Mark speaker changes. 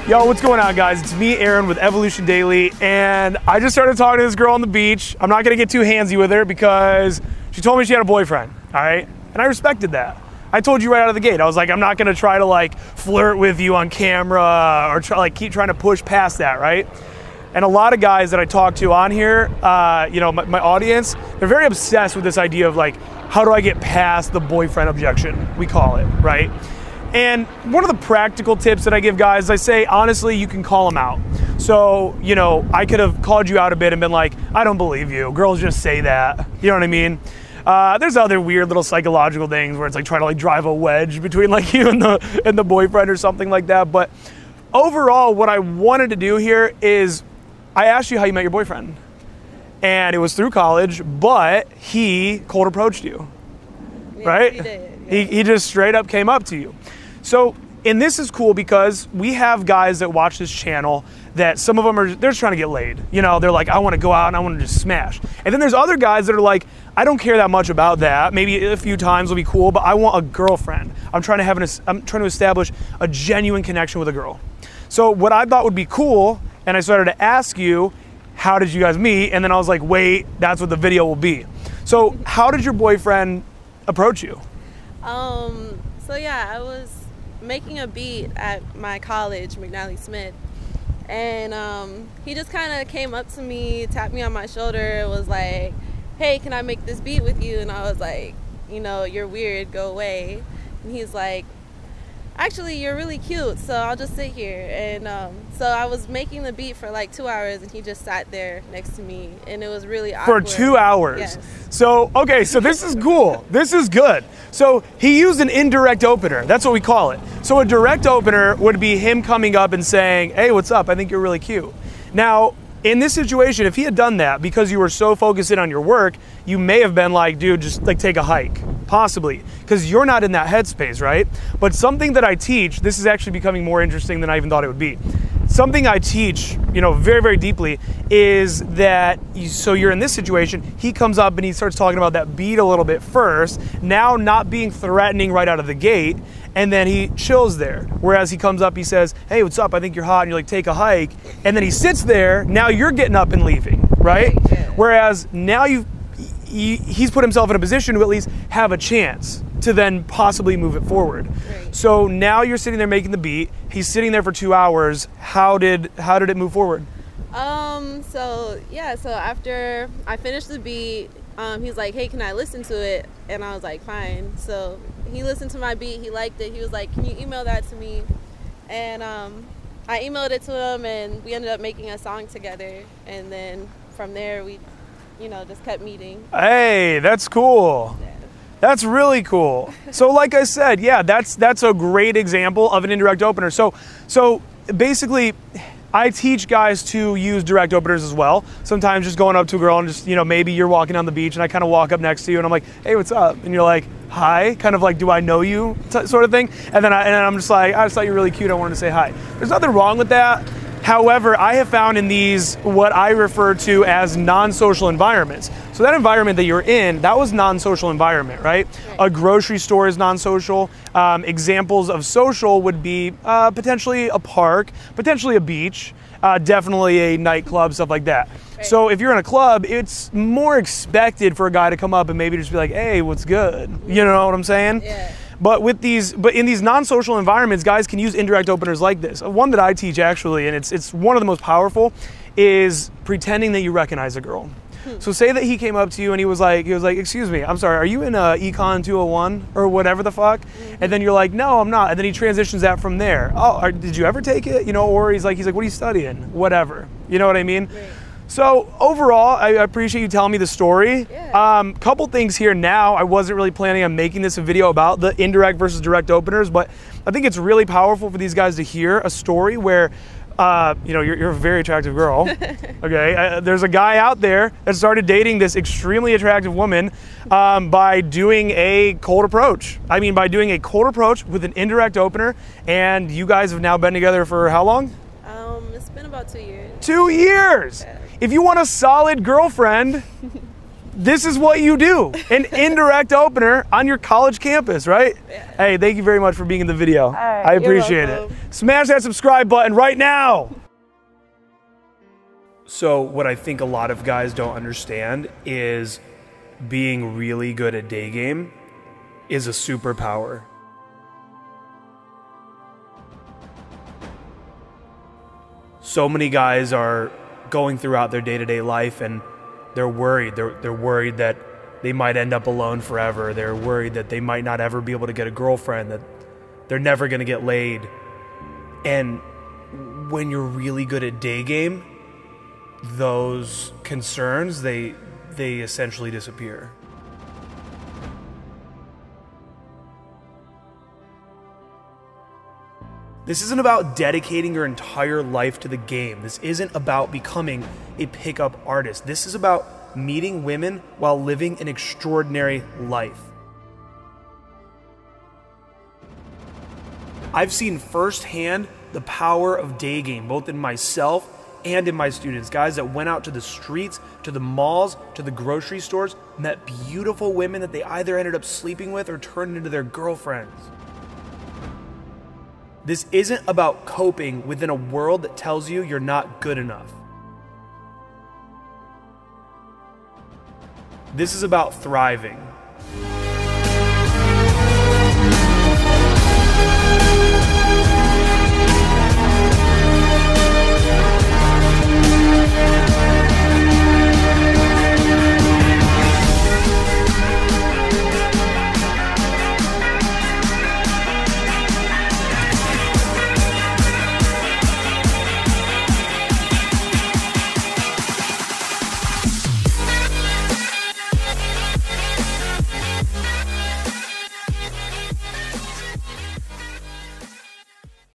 Speaker 1: Yo, what's going on, guys? It's me, Aaron, with Evolution Daily, and I just started talking to this girl on the beach. I'm not gonna get too handsy with her because she told me she had a boyfriend, all right? And I respected that. I told you right out of the gate, I was like, I'm not gonna try to like flirt with you on camera or keep trying to push past that, right? And a lot of guys that I talk to on here, you know, my audience, they're very obsessed with this idea of like, how do I get past the boyfriend objection, we call it, right? And one of the practical tips that I give guys, I say, honestly, you can call them out. So, you know, I could have called you out a bit and been like, I don't believe you. Girls just say that. You know what I mean? There's other weird little psychological things where it's like trying to like drive a wedge between like you and the boyfriend or something like that. But overall, what I wanted to do here is I asked you how you met your boyfriend. And it was through college, but he cold approached you, right?
Speaker 2: He did.
Speaker 1: Yeah. He just straight up came up to you. So, and this is cool because we have guys that watch this channel that some of them they're just trying to get laid. You know, they're like, I want to go out and I want to just smash. And then there's other guys that are like, I don't care that much about that. Maybe a few times will be cool, but I want a girlfriend. I'm trying to establish a genuine connection with a girl. So what I thought would be cool, and I started to ask you, how did you guys meet? And then I was like, wait, that's what the video will be. So how did your boyfriend approach you?
Speaker 2: So yeah, I was making a beat at my college, McNally Smith, and he just kind of came up to me, tapped me on my shoulder, was like, hey, can I make this beat with you? And I was like, you know, you're weird, go away. And he's like, actually, you're really cute, so I'll just sit here. And so I was making the beat for like 2 hours, and he just sat there next to me, and it was really awkward.
Speaker 1: For 2 hours?
Speaker 2: Yes.
Speaker 1: So, okay, so this is cool. This is good. So he used an indirect opener. That's what we call it. So a direct opener would be him coming up and saying, hey, what's up? I think you're really cute. Now, in this situation, if he had done that because you were so focused in on your work, you may have been like, dude, just like take a hike, possibly, because you're not in that headspace, right? But something that I teach, this is actually becoming more interesting than I even thought it would be. Something I teach, you know, very, very deeply is that, so you're in this situation, he comes up and he starts talking about that beat a little bit first, now not being threatening right out of the gate, and then he chills there. Whereas he comes up, he says, hey, what's up? I think you're hot. And you're like, take a hike. And then he sits there. Now you're getting up and leaving, right?
Speaker 2: Yeah.
Speaker 1: Whereas now he's put himself in a position to at least have a chance to then possibly move it forward.
Speaker 2: Right.
Speaker 1: So now you're sitting there making the beat. He's sitting there for 2 hours. How did it move forward?
Speaker 2: So after I finished the beat, he's like, hey, can I listen to it? And I was like, fine. So he listened to my beat, he liked it. He was like, can you email that to me? And I emailed it to him, and we ended up making a song together. And then from there, we, you know, just kept meeting.
Speaker 1: Hey, that's cool.
Speaker 2: Yeah.
Speaker 1: That's really cool. So like I said, yeah, that's a great example of an indirect opener. So basically, I teach guys to use direct openers as well. Sometimes just going up to a girl and just, you know, maybe you're walking on the beach and I kind of walk up next to you and I'm like, hey, what's up? And you're like, hi, kind of like, do I know you sort of thing. And then I'm just like, I just thought you were really cute. I wanted to say hi. There's nothing wrong with that. However, I have found in these what I refer to as non-social environments. So that environment that you're in, that was non-social environment, right? A grocery store is non-social. Examples of social would be potentially a park, potentially a beach, definitely a nightclub, stuff like that. Right. So if you're in a club, it's more expected for a guy to come up and maybe just be like, hey, what's good? You know what I'm saying?
Speaker 2: Yeah.
Speaker 1: But in these non-social environments, guys can use indirect openers like this. One that I teach actually, and it's one of the most powerful, is pretending that you recognize a girl. So say that he came up to you and he was like, excuse me, I'm sorry, are you in Econ 201 or whatever the fuck? And then you're like, no, I'm not. And then he transitions that from there. Oh, did you ever take it? You know, or he's like, what are you studying? Whatever. You know what I mean? Right. So overall, I appreciate you telling me the story. Yeah. Couple things here now. I wasn't really planning on making this a video about the indirect versus direct openers, but I think it's really powerful for these guys to hear a story where, you know, you're a very attractive girl. Okay, there's a guy out there that started dating this extremely attractive woman by doing a cold approach. I mean, by doing a cold approach with an indirect opener, and you guys have now been together for how long?
Speaker 2: It's been about 2 years.
Speaker 1: 2 years. Yeah. If you want a solid girlfriend, this is what you do. An indirect opener on your college campus, right?
Speaker 2: Yeah.
Speaker 1: Hey, thank you very much for being in the video.
Speaker 2: right,
Speaker 1: I appreciate
Speaker 2: you're
Speaker 1: it.
Speaker 2: welcome.
Speaker 1: Smash that subscribe button right now. So what I think a lot of guys don't understand is being really good at day game is a superpower. So many guys are going throughout their day-to-day life and they're worried. They're worried that they might end up alone forever. They're worried that they might not ever be able to get a girlfriend, that they're never going to get laid. And when you're really good at day game, those concerns, they essentially disappear. This isn't about dedicating your entire life to the game. This isn't about becoming a pickup artist. This is about meeting women while living an extraordinary life. I've seen firsthand the power of day game, both in myself and in my students. Guys that went out to the streets, to the malls, to the grocery stores, met beautiful women that they either ended up sleeping with or turned into their girlfriends. This isn't about coping within a world that tells you you're not good enough. This is about thriving.